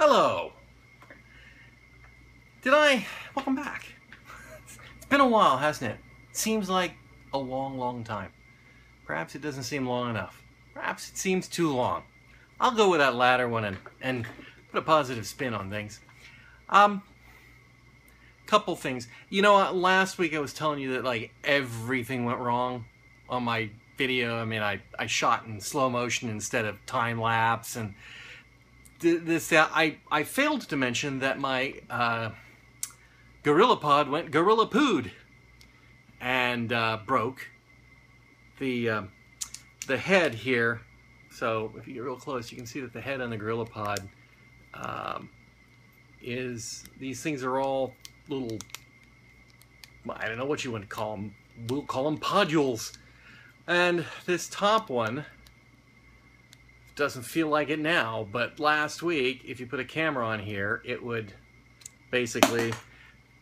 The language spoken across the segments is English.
Hello! Welcome back. It's been a while, hasn't it? It seems like a long, long time. Perhaps it doesn't seem long enough. Perhaps it seems too long. I'll go with that latter one and put a positive spin on things. Couple things. You know, last week I was telling you that like everything went wrong on my video. I mean, I shot in slow motion instead of time lapse, and I failed to mention that my GorillaPod went gorilla pooed and broke the head here. So if you get real close, you can see that the head on the GorillaPod these things are all little, I don't know what you want to call them. We'll call them podules. And this top one doesn't feel like it now, but last week, if you put a camera on here, it would basically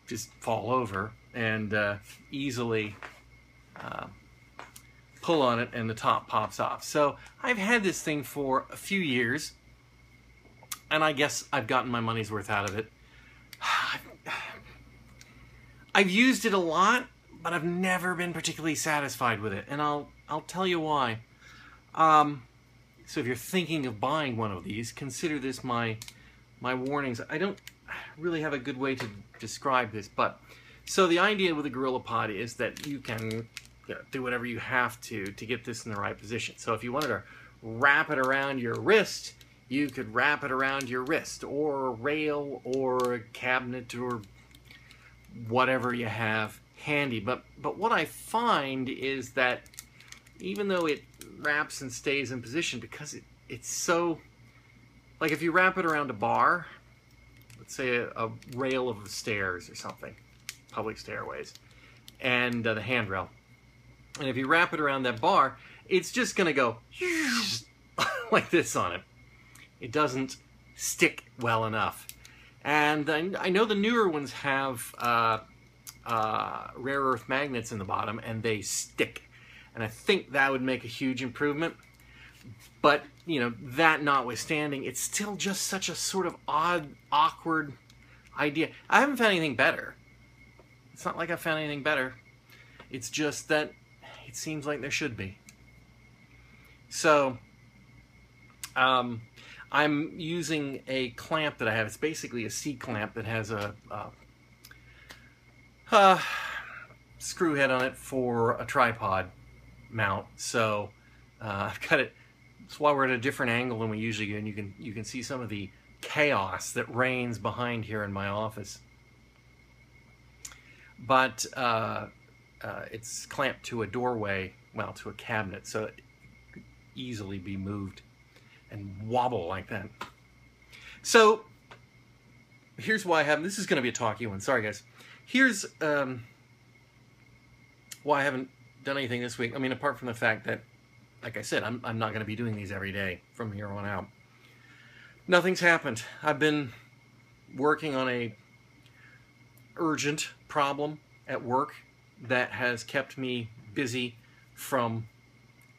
just fall over and easily pull on it and the top pops off. So I've had this thing for a few years, and I guess I've gotten my money's worth out of it. I've used it a lot, but I've never been particularly satisfied with it, and I'll tell you why. So if you're thinking of buying one of these, consider this my warnings. I don't really have a good way to describe this, but so the idea with a GorillaPod is that you can do whatever you have to get this in the right position. So if you wanted to wrap it around your wrist, you could wrap it around your wrist, or a rail, or a cabinet, or whatever you have handy. But what I find is that even though it wraps and stays in position, because it's so, like if you wrap it around a bar, let's say a rail of the stairs or something, public stairways, and the handrail, and if you wrap it around that bar, it's just gonna go like this on it. It doesn't stick well enough. And I know the newer ones have rare earth magnets in the bottom, and they stick. And I think that would make a huge improvement. But, you know, that notwithstanding, it's still just such a sort of odd, awkward idea. I haven't found anything better. It's not like I found anything better. It's just that it seems like there should be. So, I'm using a clamp that I have. It's basically a C-clamp that has a screw head on it for a tripod mount. So I've got it. That's why we're at a different angle than we usually do, and you can see some of the chaos that reigns behind here in my office. But it's clamped to a doorway, well, to a cabinet, so it could easily be moved and wobble like that. So here's why I haven't, this is going to be a talky one, sorry guys. Here's why I haven't done anything this week. I mean, apart from the fact that, like I said, I'm not going to be doing these every day from here on out. Nothing's happened. I've been working on a urgent problem at work that has kept me busy from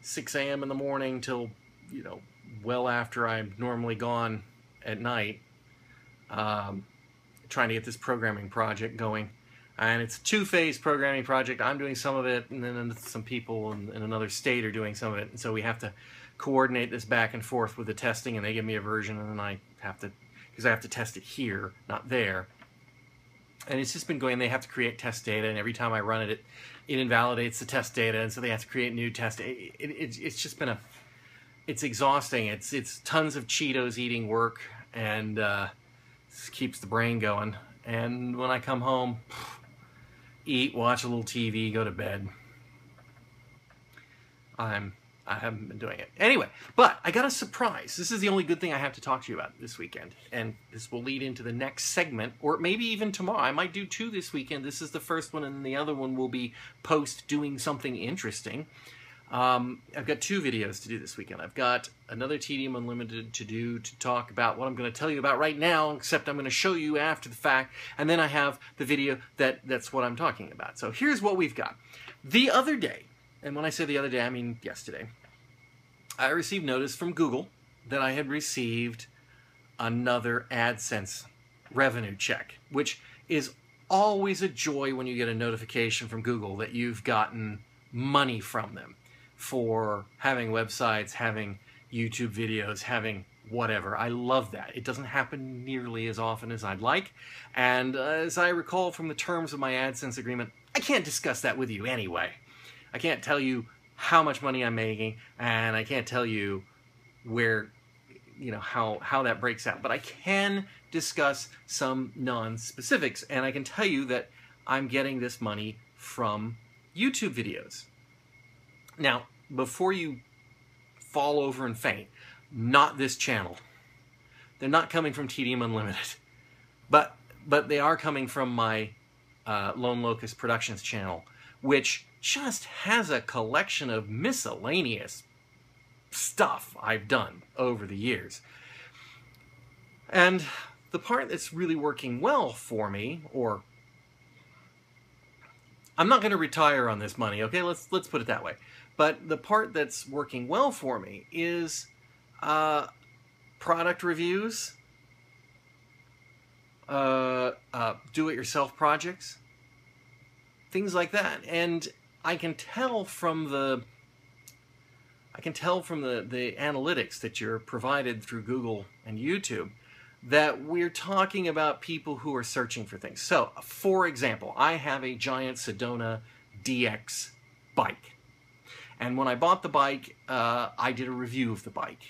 6 a.m. in the morning till, you know, well after I'm normally gone at night, trying to get this programming project going. And it's a two-phase programming project. I'm doing some of it, and then some people in another state are doing some of it. And so we have to coordinate this back and forth with the testing, and they give me a version, and then I have to, because I have to test it here, not there. And it's just been going, they have to create test data, and every time I run it, it invalidates the test data, and so they have to create new test data. It's just been it's exhausting. It's tons of Cheetos eating work, and keeps the brain going. And when I come home, eat, watch a little TV, go to bed. I haven't been doing it. Anyway, but I got a surprise. This is the only good thing I have to talk to you about this weekend. And this will lead into the next segment, or maybe even tomorrow. I might do 2 this weekend. This is the first one, and the other one will be post doing something interesting. I've got 2 videos to do this weekend. I've got another Tedium Unlimited to do to talk about what I'm going to tell you about right now, except I'm going to show you after the fact, and then I have the video that's what I'm talking about. So here's what we've got. The other day, and when I say the other day, I mean yesterday, I received notice from Google that I had received another AdSense revenue check, which is always a joy when you get a notification from Google that you've gotten money from them for having websites, having YouTube videos, having whatever. I love that. It doesn't happen nearly as often as I'd like, and as I recall from the terms of my AdSense agreement, I can't discuss that with you anyway. I can't tell you how much money I'm making, and I can't tell you where, you know, how that breaks out, but I can discuss some non-specifics, and I can tell you that I'm getting this money from YouTube videos. Now, before you fall over and faint, not this channel. They're not coming from Tedium Unlimited, but they are coming from my Lone Locust Productions channel, which just has a collection of miscellaneous stuff I've done over the years. And the part that's really working well for me, or I'm not going to retire on this money, okay? Let's put it that way. But the part that's working well for me is product reviews, do-it-yourself projects, things like that. And I can tell from the analytics that you're provided through Google and YouTube that we're talking about people who are searching for things. So, for example, I have a giant Sedona DX bike. And when I bought the bike, I did a review of the bike.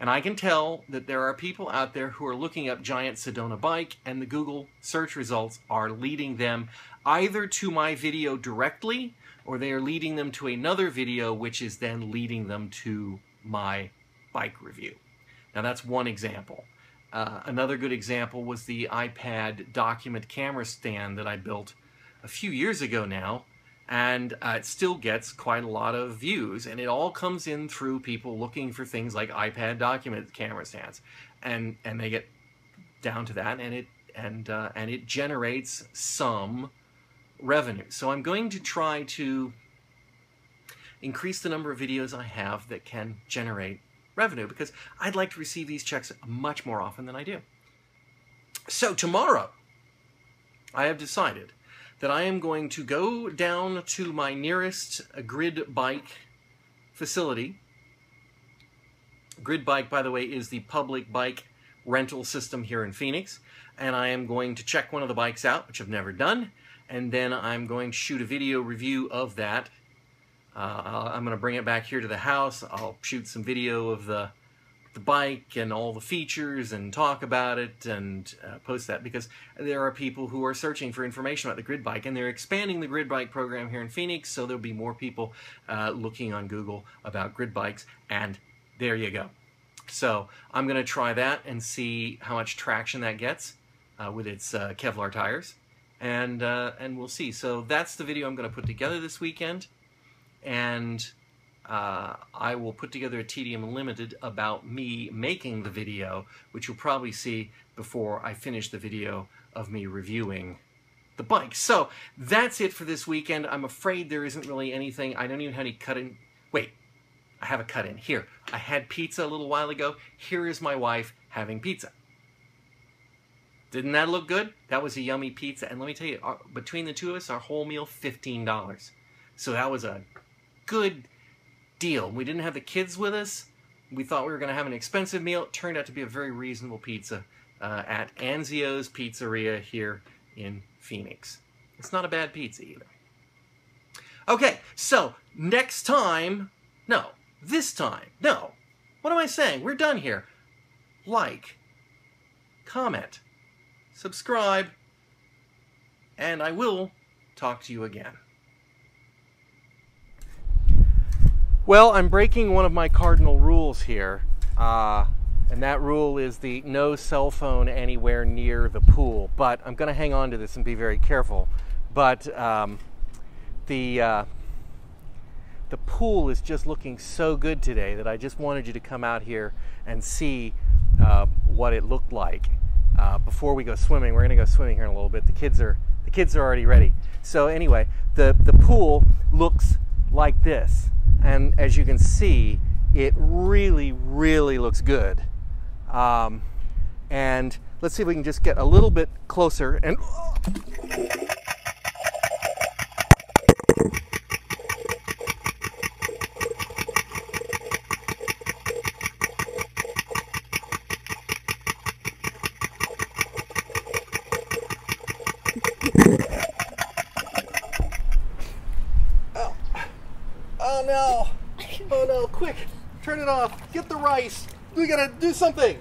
And I can tell that there are people out there who are looking up giant Sedona bike, and the Google search results are leading them either to my video directly, or they are leading them to another video, which is then leading them to my bike review. Now that's one example. Another good example was the iPad document camera stand that I built a few years ago now, and it still gets quite a lot of views, and it all comes in through people looking for things like iPad document camera stands, and they get down to that, and it generates some revenue. So I'm going to try to increase the number of videos I have that can generate revenue, because I'd like to receive these checks much more often than I do. So tomorrow, I have decided that I am going to go down to my nearest Grid Bike facility. Grid Bike, by the way, is the public bike rental system here in Phoenix, and I am going to check one of the bikes out, which I've never done, and then I'm going to shoot a video review of that. I'm going to bring it back here to the house. I'll shoot some video of the bike and all the features and talk about it and post that, because there are people who are searching for information about the Grid Bike, and they're expanding the Grid Bike program here in Phoenix, so there'll be more people looking on Google about Grid Bikes, and there you go. So I'm going to try that and see how much traction that gets with its Kevlar tires, and we'll see. So that's the video I'm going to put together this weekend, and I will put together a Tedium Unlimited about me making the video, which you'll probably see before I finish the video of me reviewing the bike. So that's it for this weekend. I'm afraid there isn't really anything. I don't even have any cut-in. Wait, I have a cut-in. Here, I had pizza a little while ago. Here is my wife having pizza. Didn't that look good? That was a yummy pizza. And let me tell you, between the two of us, our whole meal, $15. So that was a good deal. We didn't have the kids with us. We thought we were going to have an expensive meal. It turned out to be a very reasonable pizza at Anzio's Pizzeria here in Phoenix. It's not a bad pizza either. Okay, so next time, no, this time, no. What am I saying? We're done here. Like, comment, subscribe, and I will talk to you again. Well, I'm breaking one of my cardinal rules here, and that rule is the no cell phone anywhere near the pool. But I'm going to hang on to this and be very careful. But the pool is just looking so good today that I just wanted you to come out here and see what it looked like before we go swimming. We're going to go swimming here in a little bit. The kids are already ready. So anyway, the pool looks like this. And as you can see, it really, really looks good. And let's see if we can just get a little bit closer and... Oh no! Oh no, quick! Turn it off! Get the rice! We gotta do something!